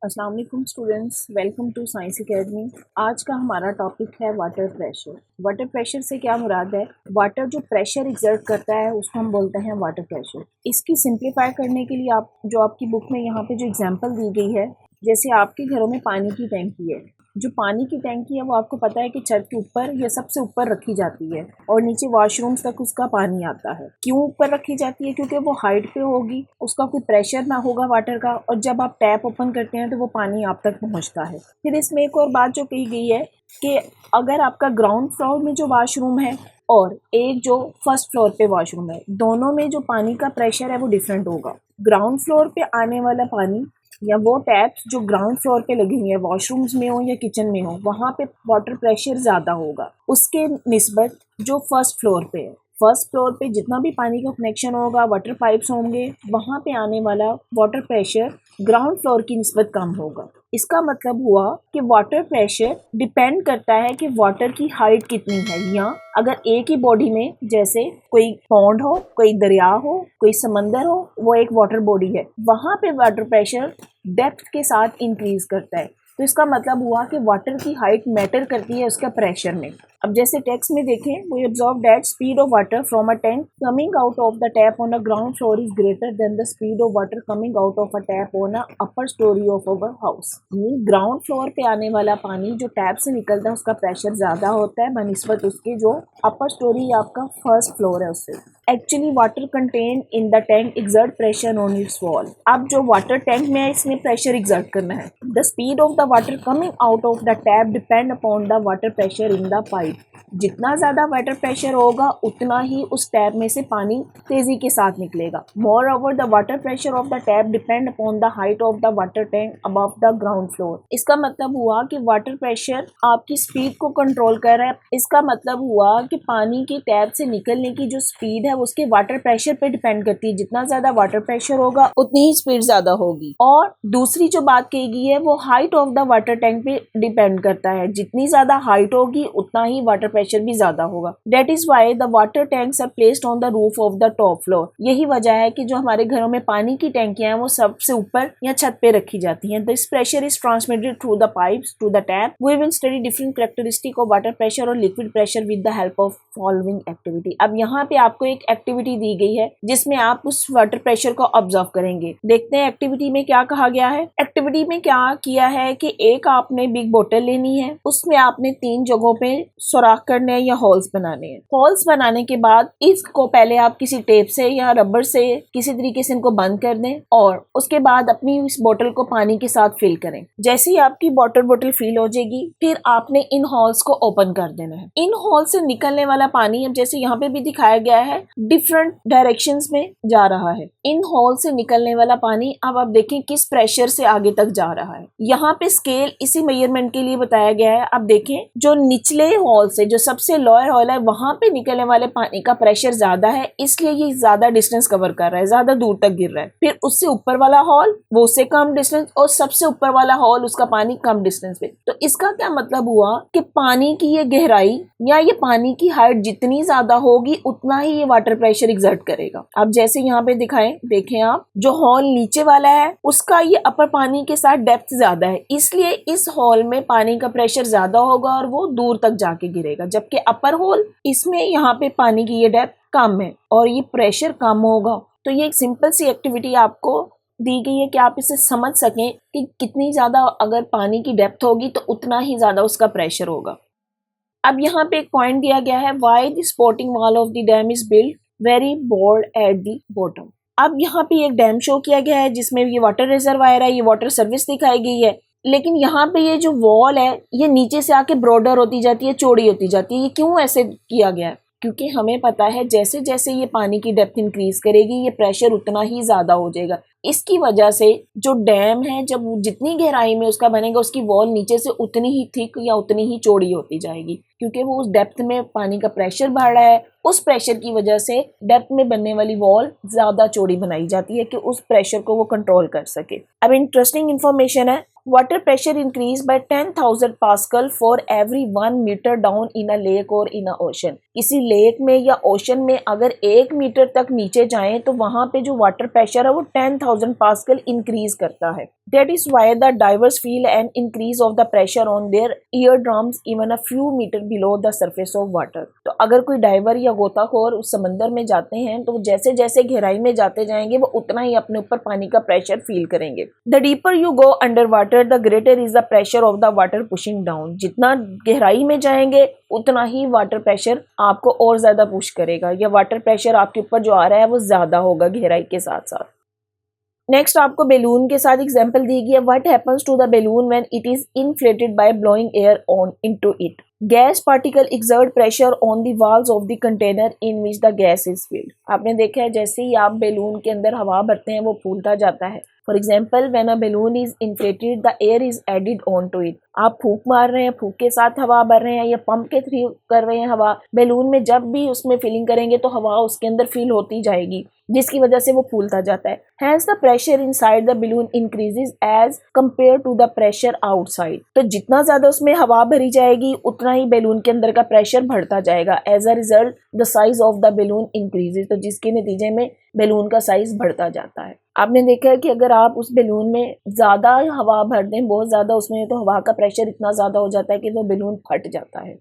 अस्सलाम वालेकुम students, welcome to science academy. आज का हमारा टॉपिक है वाटर प्रेशर। वाटर प्रेशर से क्या मुराद है? वाटर जो प्रेशर एक्सर्ट करता है उसको हम बोलते हैं वाटर प्रेशर। इसकी सिंप्लीफाई करने के लिए आपकी बुक में यहाँ पे जो एग्जांपल दी गई है, जैसे आपके घरों में पानी की टैंकी है। जो पानी की टैंकी है वो आपको पता है कि छत के ऊपर या सबसे ऊपर रखी जाती है और नीचे वॉशरूम्स तक उसका पानी आता है। क्यों ऊपर रखी जाती है? क्योंकि वो हाइट पे होगी, उसका कोई प्रेशर ना होगा वाटर का, और जब आप टैप ओपन करते हैं तो वो पानी आप तक पहुंचता है। फिर इसमें एक और बात जो कही गई है कि अगर आपका ग्राउंड फ्लोर में जो वॉशरूम है और एक जो फर्स्ट फ्लोर पे वॉशरूम है, दोनों में जो पानी का प्रेशर है वो डिफरेंट होगा। ग्राउंड फ्लोर पे आने वाला पानी या वो टैप्स जो ग्राउंड फ्लोर पे लगी हुई है, वॉशरूम्स में हो या किचन में हो, वहाँ पे वाटर प्रेशर ज़्यादा होगा उसके निस्बत जो फर्स्ट फ्लोर पे है। फर्स्ट फ्लोर पे जितना भी पानी का कनेक्शन होगा, वाटर पाइप्स होंगे, वहाँ पे आने वाला वाटर प्रेशर ग्राउंड फ्लोर की निस्बत कम होगा। इसका मतलब हुआ कि वाटर प्रेशर डिपेंड करता है कि वाटर की हाइट कितनी है। या अगर एक ही बॉडी में, जैसे कोई पॉन्ड हो, कोई दरिया हो, कोई समंदर हो, वो एक वाटर बॉडी है, वहाँ पे वाटर प्रेशर डेप्थ के साथ इंक्रीज करता है। तो इसका मतलब हुआ कि वाटर की हाइट मैटर करती है उसका प्रेशर में। अब जैसे टेक्स्ट में देखें, we observe that speed of water from a tank coming out of the tap on a ground floor is greater than the speed of water coming out of a tap on a upper storey of our house. Ground floor पे आने वाला पानी जो tap से निकलता है उसका pressure ज्यादा होता है बनिस्बत उसके जो अपर स्टोरी आपका फर्स्ट फ्लोर है उससे। Actually water contain in the tank exert pressure on it's wall. अब जो वाटर टैंक में है इसने प्रेशर एक्सर्ट करना है। The speed of the water coming out of the tap depend upon the water pressure in the pipe. जितना ज़्यादा water pressure होगा उतना ही उस टैप में से पानी तेज़ी के साथ निकलेगा। More over the water pressure of the tap depend upon the height of the water tank above the ground floor. इसका मतलब हुआ कि वाटर प्रेशर आपकी स्पीड को कंट्रोल कर रहा है। इसका मतलब हुआ कि पानी की टैप से निकलने की जो स्पीड है उसके वाटर प्रेशर पे डिपेंड करती है। जितना ज़्यादा वाटर प्रेशर होगा उतनी ही स्पीड ज़्यादा होगी। और दूसरी जो बात कही गई है वो height of the water tank पे डिपेंड करता है। जितनी ज़्यादा हाइट होगी उतना ही वाटर प्रेशर भी ज्यादा होगा। That is why the water tanks are placed on the roof of the top floor। यही वजह है कि जो हमारे घरों में पानी की टैंकियां हैं वो सबसे ऊपर या छत पे रखी जाती हैं। This pressure is transmitted through the pipes to the tap। We will study different characteristic of water pressure और liquid pressure with the help of following activity। अब यहाँ पे आपको एक एक्टिविटी दी गई है जिसमें आप उस वाटर प्रेशर को ऑब्जर्व करेंगे। देखते हैं एक्टिविटी में क्या कहा गया है। एक्टिविटी में क्या किया है कि एक आपने बिग बोतल लेनी है, उसमें आपने 3 जगहों पे सुराख करने हैं या होल्स बनाने हैं। होल्स बनाने के बाद इसको पहले आप किसी टेप से या रबर से किसी तरीके से इनको बंद कर दें और उसके बाद अपनी इस बोतल को पानी के साथ फिल करें। जैसे ही आपकी बोतल फिल हो जाएगी फिर आपने इन होल्स को ओपन कर देना है। इन होल से निकलने वाला पानी, अब जैसे यहाँ पे भी दिखाया गया है, डिफरेंट डायरेक्शंस में जा रहा है। इन होल से निकलने वाला पानी अब आप देखें किस प्रेशर से आगे तक जा रहा है। यहाँ पे स्केल इसी मेजरमेंट के लिए बताया गया है। अब देखें जो निचले होल से, जो सबसे लोअर होल है, वहां पे निकलने वाले पानी का प्रेशर ज्यादा है, इसलिए ये ज्यादा डिस्टेंस कवर कर रहा है, ज्यादा दूर तक गिर रहा है। फिर उससे ऊपर वाला होल वो उससे कम डिस्टेंस, और सबसे ऊपर वाला होल उसका पानी कम डिस्टेंस पे। तो इसका क्या मतलब हुआ कि पानी की ये गहराई या ये पानी की हाइट जितनी ज्यादा होगी उतना ही ये वाटर प्रेशर एक्सर्ट करेगा। अब जैसे यहाँ पे दिखाएं, देखें आप, जो होल नीचे वाला है उसका ये अपर पानी के साथ डेप्थ ज्यादा है, इसलिए इस होल में पानी का प्रेशर ज्यादा होगा और वो दूर तक जाके गिरेगा। जबकि अपर होल, इसमें यहाँ पे पानी की ये डेप्थ कम है और ये प्रेशर कम होगा। तो ये एक सिंपल सी एक्टिविटी आपको दी गई है कि आप इसे समझ सकें कि कितनी ज्यादा अगर पानी की डेप्थ होगी तो उतना ही ज्यादा उसका प्रेशर होगा। अब यहाँ पे एक पॉइंट दिया गया है, why the supporting wall of the dam is built very bold at the bottom. अब यहाँ पे एक डैम शो किया गया है जिसमें ये वाटर रिजर्वायर है, ये वाटर सर्विस दिखाई गई है, लेकिन यहाँ पे ये जो वॉल है ये नीचे से आके ब्रॉडर होती जाती है, चौड़ी होती जाती है। ये क्यों ऐसे किया गया है? क्योंकि हमें पता है जैसे जैसे ये पानी की डेप्थ इंक्रीज करेगी ये प्रेशर उतना ही ज्यादा हो जाएगा। इसकी वजह से जो डैम है जब जितनी गहराई में उसका बनेगा उसकी वॉल नीचे से उतनी ही थिक या उतनी ही चौड़ी होती जाएगी, क्योंकि वो उस डेप्थ में पानी का प्रेशर बढ़ रहा है। उस प्रेशर की वजह से डेप्थ में बनने वाली वॉल ज्यादा चौड़ी बनाई जाती है कि उस प्रेशर को वो कंट्रोल कर सके। अब इंटरेस्टिंग इंफॉर्मेशन है, water pressure increase by 10,000 Pascal for every 1 meter down in a lake or in a ocean। किसी लेक में या ओशन में अगर 1 मीटर तक नीचे जाएं तो वहां पे जो वाटर प्रेशर है वो 10,000 पास्कल इंक्रीज करता है। That is why the divers feel an increase of the pressure on their ear drums even a few meter below the surface of water. तो अगर कोई डाइवर या गोताखोर उस समंदर में जाते हैं तो जैसे जैसे गहराई में जाते जाएंगे वो उतना ही अपने ऊपर पानी का प्रेशर फील करेंगे। The deeper you go under water the greater is the pressure of the water pushing down. जितना गहराई में जाएंगे उतना ही वाटर प्रेशर आपको और ज्यादा पुश करेगा, या वाटर प्रेशर आपके ऊपर जो आ रहा है वो ज्यादा होगा गहराई के साथ साथ। नेक्स्ट आपको बैलून के साथ एग्जांपल दी गई है। What happens to the balloon when it is inflated by blowing air on into it. Gas particle exert pressure on the walls of the container in which the gas is filled. आपने देखा है जैसे ही आप balloon के अंदर हवा भरते हैं वो फूलता जाता है। For example when a balloon is inflated the air is added on to it. आप फूंक मार रहे हैं, फूंक के साथ हवा भर रहे हैं या पंप के थ्रू कर रहे हैं हवा, बैलून में जब भी उसमें फिलिंग करेंगे तो हवा उसके अंदर फिल होती जाएगी जिसकी वजह से वो फूलता जाता है। Hence the pressure inside the balloon increases as compare to the pressure outside. तो जितना ज्यादा उसमें हवा भरी जाएगी उतना ही बैलून के अंदर का प्रेशर बढ़ता जाएगा। As a result the size of the balloon increases. तो जिसके नतीजे में बैलून का साइज बढ़ता जाता है। आपने देखा है कि अगर आप उस बैलून में ज्यादा हवा भर दें, बहुत ज्यादा उसमें, तो हवा का प्रेशर इतना ज्यादा हो जाता है कि वो बैलून फट जाता है।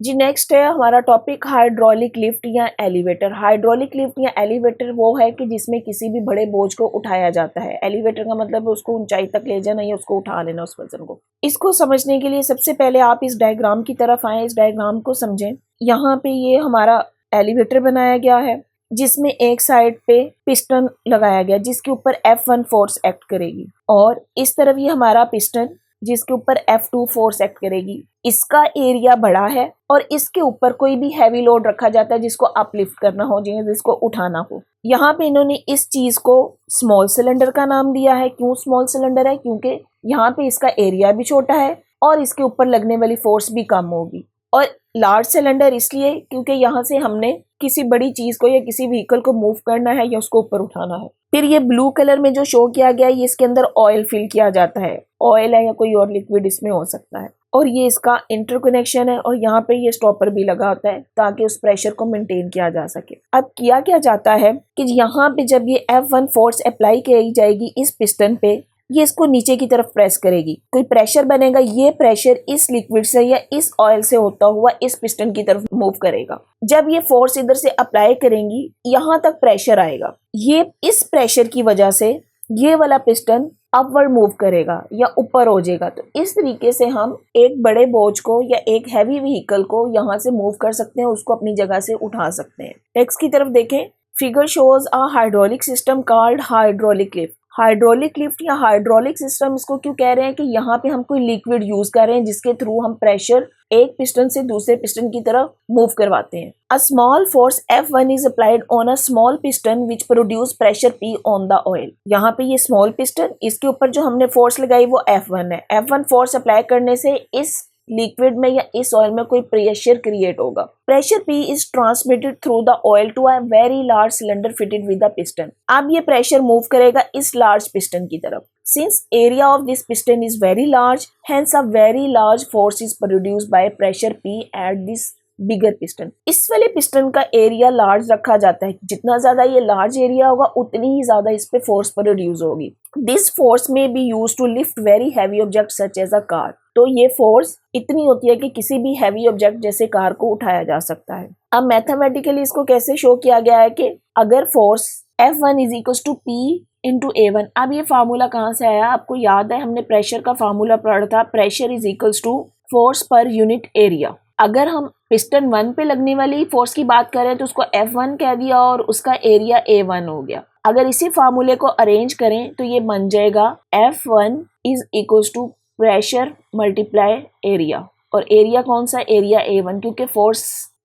जी नेक्स्ट है हमारा टॉपिक हाइड्रोलिक लिफ्ट या एलिवेटर। हाइड्रोलिक लिफ्ट या एलिवेटर वो है कि जिसमें किसी भी बड़े बोझ को उठाया जाता है। एलिवेटर का मतलब है उसको ऊंचाई तक ले जाना या उसको उठा लेना उस वजन को। इसको समझने के लिए सबसे पहले आप इस डायग्राम की तरफ आए, इस डायग्राम को समझें। यहाँ पे ये हमारा एलिवेटर बनाया गया है जिसमें एक साइड पे पिस्टन लगाया गया जिसके ऊपर F1 फोर्स एक्ट करेगी, और इस तरफ ये हमारा पिस्टन जिसके ऊपर F2 फोर्स एक्ट करेगी। इसका एरिया बड़ा है और इसके ऊपर कोई भी हैवी लोड रखा जाता है जिसको अपलिफ्ट करना हो, जिसको उठाना हो। यहाँ पे इन्होंने इस चीज को स्मॉल सिलेंडर का नाम दिया है। क्यों स्मॉल सिलेंडर है? क्योंकि यहाँ पे इसका एरिया भी छोटा है और इसके ऊपर लगने वाली फोर्स भी कम होगी। और लार्ज सिलेंडर इसलिए क्योंकि यहाँ से हमने किसी बड़ी चीज को या किसी व्हीकल को मूव करना है या उसको ऊपर उठाना है। फिर ये ब्लू कलर में जो शो किया गया है ये इसके अंदर ऑयल फिल किया जाता है। ऑयल है या कोई और लिक्विड इसमें हो सकता है, और ये इसका इंटरकनेक्शन है, और यहाँ पे ये स्टॉपर भी लगा होता है ताकि उस प्रेशर को मेंटेन किया जा सके। अब किया क्या जाता है कि यहाँ पे जब ये F1 फोर्स अप्लाई की जाएगी इस पिस्टन पे, ये इसको नीचे की तरफ प्रेस करेगी, कोई प्रेशर बनेगा, ये प्रेशर इस लिक्विड से या इस ऑयल से होता हुआ इस पिस्टन की तरफ मूव करेगा। जब ये फोर्स इधर से अप्लाई करेंगी यहाँ तक प्रेशर आएगा, ये इस प्रेशर की वजह से ये वाला पिस्टन अपवर्ड मूव करेगा या ऊपर हो जाएगा। तो इस तरीके से हम एक बड़े बोझ को या एक हैवी व्हीकल को यहाँ से मूव कर सकते हैं, उसको अपनी जगह से उठा सकते हैं। टेक्स्ट की तरफ देखें। Figure shows a hydraulic system called hydraulic lift. Hydraulic lift या हाइड्रोलिक सिस्टम इसको क्यों कह रहे हैं कि यहाँ पे हम कोई लिक्विड यूज कर रहे हैं जिसके थ्रू हम प्रेशर एक पिस्टन से दूसरे पिस्टन की तरफ मूव करवाते हैं। A small force F1 is applied on a small piston which produce pressure P on the oil. यहाँ पे ये स्मॉल पिस्टन, इसके ऊपर जो हमने फोर्स लगाई वो F1 है। F1 फोर्स अप्लाई करने से इस लिक्विड में या इस ऑयल में कोई प्रेशर क्रिएट होगा। Pressure P is transmitted through the oil to a very large cylinder fitted with the piston. अब ये प्रेशर मूव करेगा इस लार्ज पिस्टन की तरफ। Since area of this piston is very large, hence a very large force is produced by pressure P at this bigger piston। इस वाले piston का area large रखा जाता है। जितना ज्यादा ये लार्ज एरिया होगा उतनी ही ज्यादा इस पे फोर्स प्रोड्यूस होगी। This force may be use to lift very heavy object such as a car. तो ये फोर्स इतनी होती है कि किसी भी हैवी ऑब्जेक्ट जैसे कार को उठाया जा सकता है। अब मैथमेटिकली इसको कैसे शो किया गया है कि अगर force F1 is equal to P into A1। अब ये फार्मूला कहाँ से आया? आपको याद है हमने प्रेशर का फार्मूला पढ़ा था, pressure is equals to force per unit area. अगर हम पिस्टन 1 पे लगने वाली फोर्स की बात करें तो उसको F1 कह दिया और उसका एरिया A1 हो गया। अगर इसी फार्मूले को अरेंज करें तो ये बन जाएगा F1 is equals to pressure multiply area, और एरिया कौन सा? एरिया A1, क्योंकि फोर्स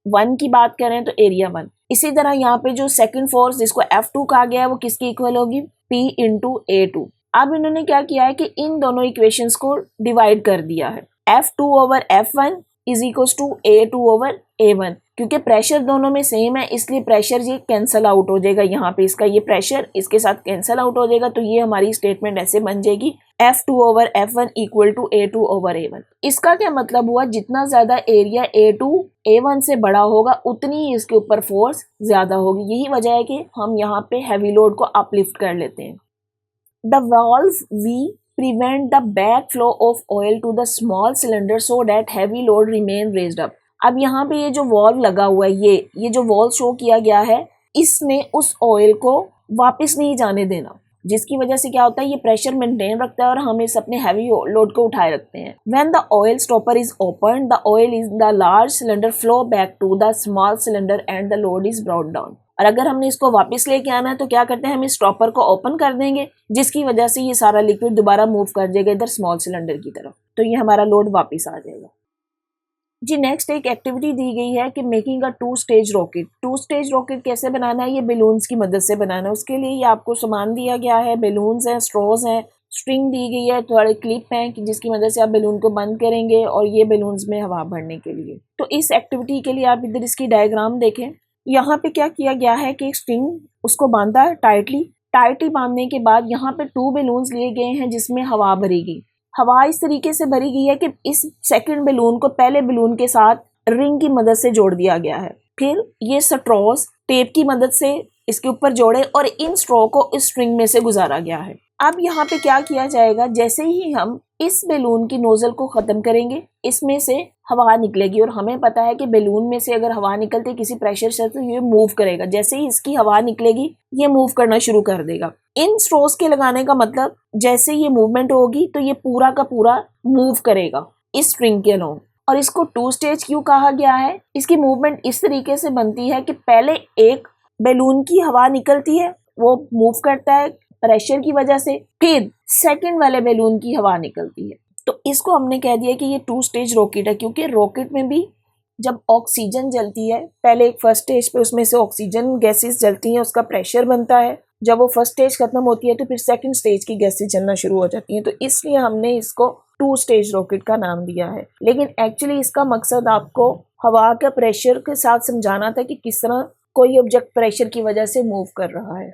1 की बात करें तो एरिया 1। इसी तरह यहाँ पे जो सेकंड फोर्स जिसको F2 कहा गया है वो किसकी इक्वल होगी? P into A2। अब इन्होंने क्या किया है कि इन दोनों इक्वेशंस को डिवाइड कर दिया है। F2 over F1 is equal to A2/A1। क्योंकि प्रेशर दोनों में सेम है इसलिए प्रेशर ये कैंसल आउट हो जाएगा, यहाँ पे इसका ये प्रेशर इसके साथ कैंसल आउट हो जाएगा, तो ये हमारी स्टेटमेंट ऐसे बन जाएगी F2/F1 इक्वल टू A2/A1। इसका क्या मतलब हुआ, जितना ज्यादा एरिया A2 A1 से बड़ा होगा उतनी ही इसके ऊपर फोर्स ज्यादा होगी। यही वजह है कि हम यहाँ पे हैवी लोड को अपलिफ्ट कर लेते हैं। The valve V prevent the backflow of oil to the small cylinder so that heavy load remain raised up। अब यहाँ पे ये जो वॉल्व लगा हुआ है, ये जो वॉल्व शो किया गया है, इसने उस ऑयल को वापस नहीं जाने देना, जिसकी वजह से क्या होता है, ये प्रेशर मेंटेन रखता है और हम इस अपने हैवी लोड को उठाए रखते हैं। When the oil stopper is opened, the oil in the large cylinder flow back to the small cylinder and the load is brought down। और अगर हमने इसको वापस लेके आना है तो क्या करते हैं, हम इस स्टॉपर को ओपन कर देंगे, जिसकी वजह से ये सारा लिक्विड दोबारा मूव कर जाएगा इधर स्मॉल सिलेंडर की तरफ, तो ये हमारा लोड वापस आ जाएगा जी। नेक्स्ट एक एक्टिविटी दी गई है कि making a 2 stage rocket. 2 stage rocket कैसे बनाना है, ये बेलून्स की मदद से बनाना है। उसके लिए ये आपको सामान दिया गया है, बेलून्स हैं, स्ट्रॉज हैं, स्ट्रिंग दी गई है, थोड़े क्लिप हैं जिसकी मदद से आप बेलून को बंद करेंगे और ये बेलून्स में हवा भरने के लिए। तो इस एक्टिविटी के लिए आप इधर इसकी डायग्राम देखें। यहाँ पे क्या किया गया है कि एक स्ट्रिंग उसको बांधा है टाइटली बांधने के बाद यहाँ पे 2 बेलून्स लिए गए हैं जिसमें हवा भरी गई। हवा इस तरीके से भरी गई है कि इस सेकंड बेलून को पहले बेलून के साथ रिंग की मदद से जोड़ दिया गया है। फिर ये स्ट्रॉस टेप की मदद से इसके ऊपर जोड़े और इन स्ट्रॉ को इस स्ट्रिंग में से गुजारा गया है। अब यहाँ पे क्या किया जाएगा, जैसे ही हम इस बेलून की नोजल को खत्म करेंगे इसमें से हवा निकलेगी और हमें पता है कि बेलून में से अगर हवा निकलती किसी प्रेशर से तो ये मूव करेगा। जैसे ही इसकी हवा निकलेगी ये मूव करना शुरू कर देगा। इन स्ट्रोस के लगाने का मतलब जैसे ये मूवमेंट होगी तो ये पूरा का पूरा मूव करेगा इस स्ट्रिंग के अलोंग। और इसको 2 स्टेज क्यों कहा गया है, इसकी मूवमेंट इस तरीके से बनती है कि पहले एक बेलून की हवा निकलती है, वो मूव करता है प्रेशर की वजह से, फिर सेकंड वाले बेलून की हवा निकलती है। तो इसको हमने कह दिया कि ये 2 स्टेज रॉकेट है, क्योंकि रॉकेट में भी जब ऑक्सीजन जलती है, पहले एक फर्स्ट स्टेज पे उसमें से ऑक्सीजन गैसेस जलती हैं, उसका प्रेशर बनता है। जब वो फर्स्ट स्टेज खत्म होती है तो फिर सेकंड स्टेज की गैसेस जलना शुरू हो जाती हैं। तो इसलिए हमने इसको 2 स्टेज रॉकेट का नाम दिया है। लेकिन एक्चुअली इसका मकसद आपको हवा का प्रेशर के साथ समझाना था कि किस तरह कोई ऑब्जेक्ट प्रेशर की वजह से मूव कर रहा है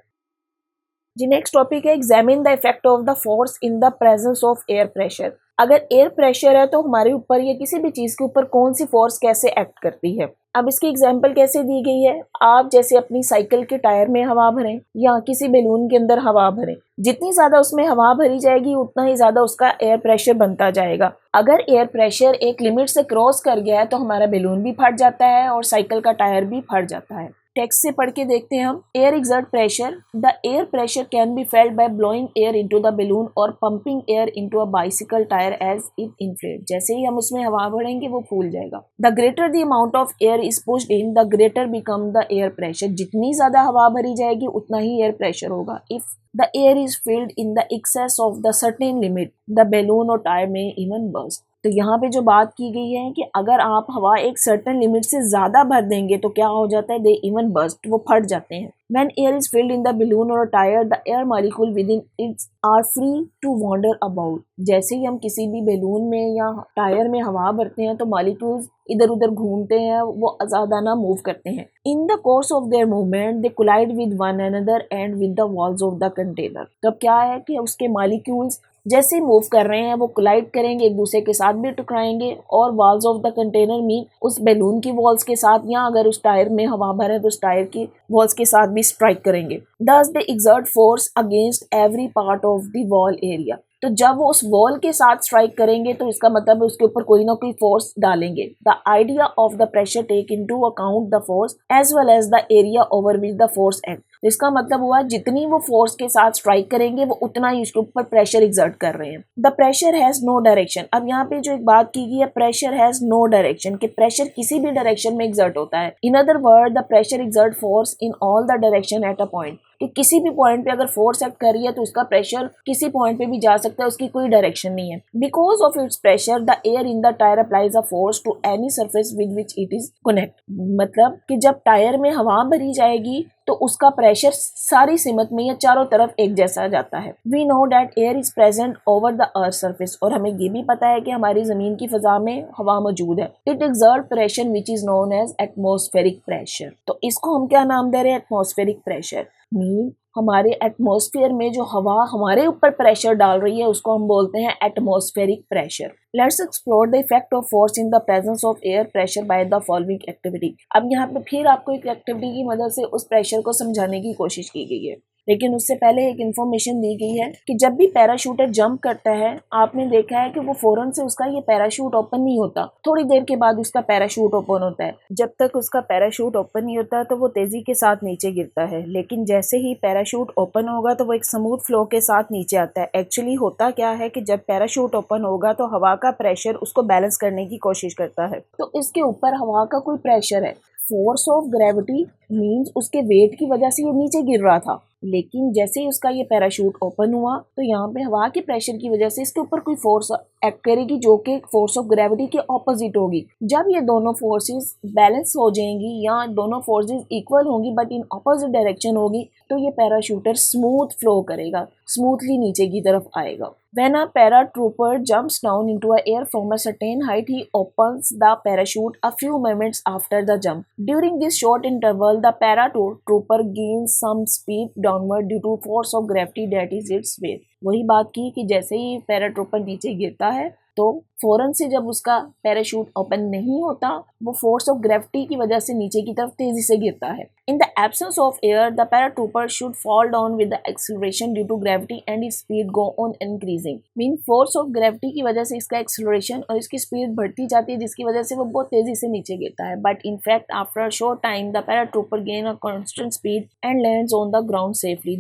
जी। नेक्स्ट टॉपिक है examine the effect of the force in the presence of air pressure. अगर एयर प्रेशर है तो हमारे ऊपर या किसी भी चीज के ऊपर कौन सी फोर्स कैसे एक्ट करती है। अब इसकी एग्जांपल कैसे दी गई है, आप जैसे अपनी साइकिल के टायर में हवा भरें या किसी बेलून के अंदर हवा भरें, जितनी ज्यादा उसमें हवा भरी जाएगी उतना ही ज्यादा उसका एयर प्रेशर बनता जाएगा। अगर एयर प्रेशर एक लिमिट से क्रॉस कर गया है तो हमारा बेलून भी फट जाता है और साइकिल का टायर भी फट जाता है। टेक्स्ट से पढ़ के देखते हैं हम। Air exert pressure, the air pressure can be felt by blowing air into the balloon और pumping air into a bicycle tyre as it inflate. जैसे ही हम उसमें हवा भरेंगे वो फूल जाएगा। The greater the amount of air is pushed in, the greater become the air pressure. जितनी ज्यादा हवा भरी जाएगी उतना ही एयर प्रेशर होगा। If the air is filled in the access of the certain limit, the balloon और tyre में इवन बर्स्ट। तो यहाँ पे जो बात की गई है कि अगर आप हवा एक सर्टेन लिमिट से ज्यादा भर देंगे तो क्या हो जाता है, दे इवन बर्स्ट, वो फट जाते हैं। When air is filled in the balloon or tire, the air molecule within it are free to wander about। जैसे ही हम किसी भी बैलून में या टायर में हवा भरते हैं तो मॉलिक्यूल्स इधर उधर घूमते हैं, वो आजादाना मूव करते हैं। In the course of their movement, they collide with one another and with the walls of the container। तब क्या है कि उसके मॉलिक्यूल्स जैसे मूव कर रहे हैं वो कोलाइड करेंगे, एक दूसरे के साथ भी टकराएंगे और walls of the container mean उस बैलून की वॉल्स के साथ, या अगर उस टायर में हवा भरे तो उस टायर की वॉल्स के साथ भी स्ट्राइक करेंगे। Thus they exert force against every part of the wall area। तो जब वो उस वॉल के साथ स्ट्राइक करेंगे तो इसका मतलब है उसके ऊपर कोई ना कोई फोर्स डालेंगे। The idea of the pressure take into account the force as well as the area over which the force act. इसका मतलब हुआ जितनी वो फोर्स के साथ स्ट्राइक करेंगे वो उतना ही उसके ऊपर प्रेशर एक्सर्ट कर रहे हैं। The pressure has no direction. अब यहाँ पे जो एक बात की गई है, प्रेशर हैज नो डायरेक्शन, कि प्रेशर किसी भी डायरेक्शन में एक्सर्ट होता है। In other word, the pressure exert force in all the direction at a point. कि किसी भी पॉइंट पे अगर फोर्स एक्ट कर रही है तो उसका प्रेशर किसी पॉइंट पे भी जा सकता है, उसकी कोई डायरेक्शन नहीं है। Because of its pressure the air in the tyre applies a force to any surface with which it is connect. मतलब कि जब टायर में हवा भरी जाएगी तो उसका प्रेशर सारी सिमत में या चारों तरफ एक जैसा जाता है। We know that air is present over the earth surface, और हमें ये भी पता है कि हमारी जमीन की फिजा में हवा मौजूद है। It exert pressure which is known as atmospheric pressure. तो इसको हम क्या नाम दे रहे हैं? Atmospheric pressure. मीन हमारे एटमॉस्फेयर में जो हवा हमारे ऊपर प्रेशर डाल रही है उसको हम बोलते हैं atmospheric pressure. Let's explore the effect of force in the presence of air pressure by the following activity. अब यहाँ पे फिर आपको एक एक्टिविटी की मदद से उस प्रेशर को समझाने की कोशिश की गई है, लेकिन उससे पहले एक इन्फॉर्मेशन दी गई है कि जब भी पैराशूटर जंप करता है, आपने देखा है कि वो फौरन से उसका ये पैराशूट ओपन नहीं होता, थोड़ी देर के बाद उसका पैराशूट ओपन होता है। जब तक उसका पैराशूट ओपन नहीं होता तो वो तेजी के साथ नीचे गिरता है, लेकिन जैसे ही पैराशूट ओपन होगा तो वो एक स्मूथ फ्लो के साथ नीचे आता है। एक्चुअली होता क्या है कि जब पैराशूट ओपन होगा तो हवा का प्रेशर उसको बैलेंस करने की कोशिश करता है, तो इसके ऊपर हवा का कोई प्रेशर है। फोर्स ऑफ ग्रेविटी मीन्स उसके वेट की वजह से ये नीचे गिर रहा था, लेकिन जैसे ही उसका ये पैराशूट ओपन हुआ तो यहाँ पे हवा के प्रेशर की वजह से इसके ऊपर कोई फोर्स एक्ट करेगी जो कि फोर्स ऑफ ग्रेविटी के ऑपोजिट होगी। जब ये दोनों फोर्सेस बैलेंस हो जाएंगी या दोनों फोर्सेस इक्वल होंगी बट इन ऑपोजिट डायरेक्शन होगी, तो ये पैराशूटर स्मूथ फ्लो करेगा, स्मूथली नीचे की तरफ आएगा। When a paratrooper jumps down into a air from a certain height, he opens the parachute a few moments after the jump. During this short interval, the paratrooper gains some speed downward due to force of gravity that is its weight. वही बात की कि जैसे ही paratrooper नीचे गिरता है तो फौरन से जब उसका पैराशूट ओपन नहीं होता, वो फोर्स ऑफ ग्रेविटी की वजह से नीचे की तरफ तेजी से गिरता है। In the absence of air the paratrooper should fall down with the acceleration due to gravity and its speed go on increasing. Mean force of gravity की वजह से इसका एक्सेलरेशन और इसकी स्पीड बढ़ती जाती है, जिसकी वजह से वो बहुत तेजी से नीचे गिरता है। But in fact after a short time the paratrooper gain a constant speed and lands on the ground safely.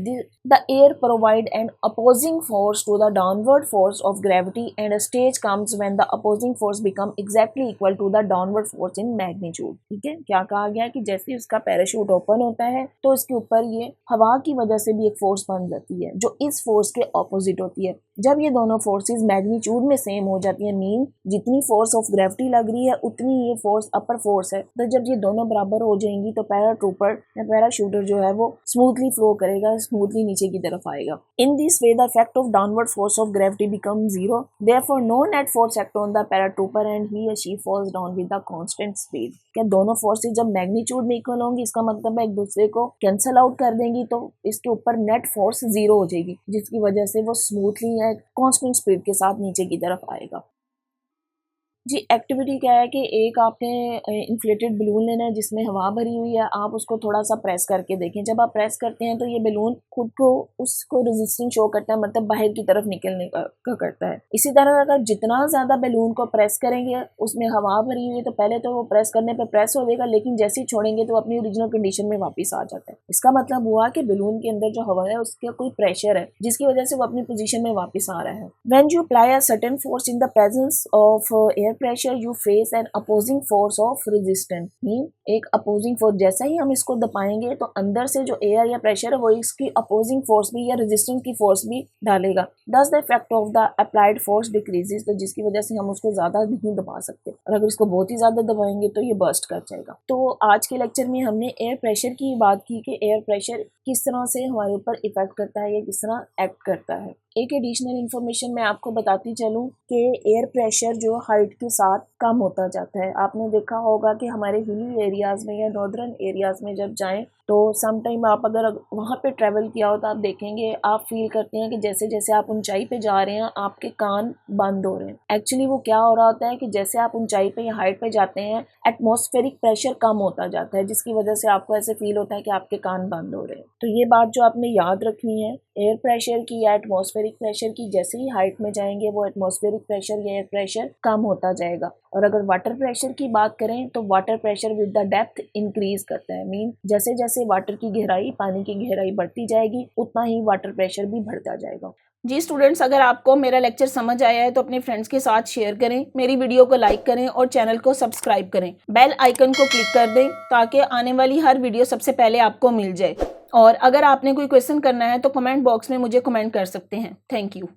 The air provide an opposing force to the downward force of gravity and a stage comes when the opposing force become exactly equal to the downward force in magnitude। ठीक है, क्या कहा गया कि जैसे ही उसका parachute open होता है तो इसके ऊपर ये हवा की वजह से भी एक फोर्स बन जाती है जो इस फोर्स के ऑपोजिट होती है। जब ये दोनों फोर्सेस मैग्नीट्यूड में सेम हो जाती है, मीन जितनी फोर्स ऑफ ग्रेविटी लग रही है उतनी ये फोर्स अपर फोर्स है, तो जब ये दोनों बराबर हो जाएंगी तो पैराट्रूपर या पैराशूटर जो है वो स्मूथली फ्लो करेगा, स्मूथली नीचे की तरफ आएगा। In this way the effect of downward force of gravity become zero, therefore no net force act on the paratrooper and he या she falls down with the constant speed. क्या दोनों forces जब magnitude में equal होंगी, इसका मतलब है एक दूसरे को कैंसिल आउट कर देंगी, तो इसके ऊपर नेट फोर्स जीरो हो जाएगी, जिसकी वजह से वो स्मूथली या कांस्टेंट स्पीड के साथ नीचे की तरफ आएगा। जी, एक्टिविटी क्या है कि एक आपने इन्फ्लेटेड बलून लेना है जिसमें हवा भरी हुई है, आप उसको थोड़ा सा प्रेस करके देखें। जब आप प्रेस करते हैं तो ये बलून खुद को उसको रेजिस्टिंग शो करता है, मतलब बाहर की तरफ निकलने का करता है। इसी तरह अगर जितना ज़्यादा बलून को प्रेस करेंगे, उसमें हवा भरी हुई है तो पहले तो वो प्रेस करने पर प्रेस हो जाएगा, लेकिन जैसे ही छोड़ेंगे तो अपनी ओरिजिनल कंडीशन में वापस आ जाता है। इसका मतलब हुआ कि बलून के अंदर जो हवा है उसका कोई प्रेशर है जिसकी वजह से वो अपनी पोजीशन में वापस आ रहा है। When you apply a certain force in the presence of air pressure you face an opposing force of resistance। Mean एक अपोजिंग फोर्स, जैसा ही हम इसको दबाएंगे तो अंदर से जो एयर या प्रेशर है वो इसकी अपोजिंग फोर्स भी या रेजिस्टेंस की फोर्स भी डालेगा। दस the effect of the applied force decreases, तो जिसकी वजह से हम उसको ज्यादा नहीं दबा सकते, और अगर इसको बहुत ही ज्यादा दबाएंगे तो ये बर्स्ट कर जाएगा। तो आज के लेक्चर में हमने एयर प्रेशर की बात की कि एयर प्रेशर किस तरह से हमारे ऊपर इफेक्ट करता है या किस तरह एक्ट करता है। एक एडिशनल इन्फॉर्मेशन मैं आपको बताती चलूँ कि एयर प्रेशर जो हाइट के साथ कम होता जाता है। आपने देखा होगा कि हमारे हिली एरियाज़ में या नॉर्दर्न एरियाज़ में जब जाएं तो समटाइम आप अगर वहाँ पे ट्रैवल किया हो तो आप देखेंगे, आप फील करते हैं कि जैसे जैसे आप ऊंचाई पे जा रहे हैं आपके कान बंद हो रहे हैं। एक्चुअली वो क्या हो रहा होता है कि जैसे आप ऊंचाई पे या हाइट पे जाते हैं एटमॉस्फेरिक प्रेशर कम होता जाता है, जिसकी वजह से आपको ऐसे फील होता है कि आपके कान बंद हो रहे हैं। तो ये बात जो आपने याद रखनी है एयर प्रेशर की या एटमॉस्फेरिक प्रेशर की, जैसे ही हाइट में जाएंगे वो एटमॉस्फेरिक प्रेशर या एयर प्रेशर कम होता जाएगा। और अगर वाटर प्रेशर की बात करें तो water pressure with the depth increase करता है। मीन जैसे जैसे वाटर की गहराई, पानी की गहराई बढ़ती जाएगी उतना ही वाटर प्रेशर भी बढ़ता जाएगा। जी स्टूडेंट्स, अगर आपको मेरा लेक्चर समझ आया है तो अपने फ्रेंड्स के साथ शेयर करें, मेरी वीडियो को लाइक करें और चैनल को सब्सक्राइब करें। बेल आइकन को क्लिक कर दें ताकि आने वाली हर वीडियो सबसे पहले आपको मिल जाए। और अगर आपने कोई क्वेश्चन करना है तो कमेंट बॉक्स में मुझे कमेंट कर सकते हैं। Thank you.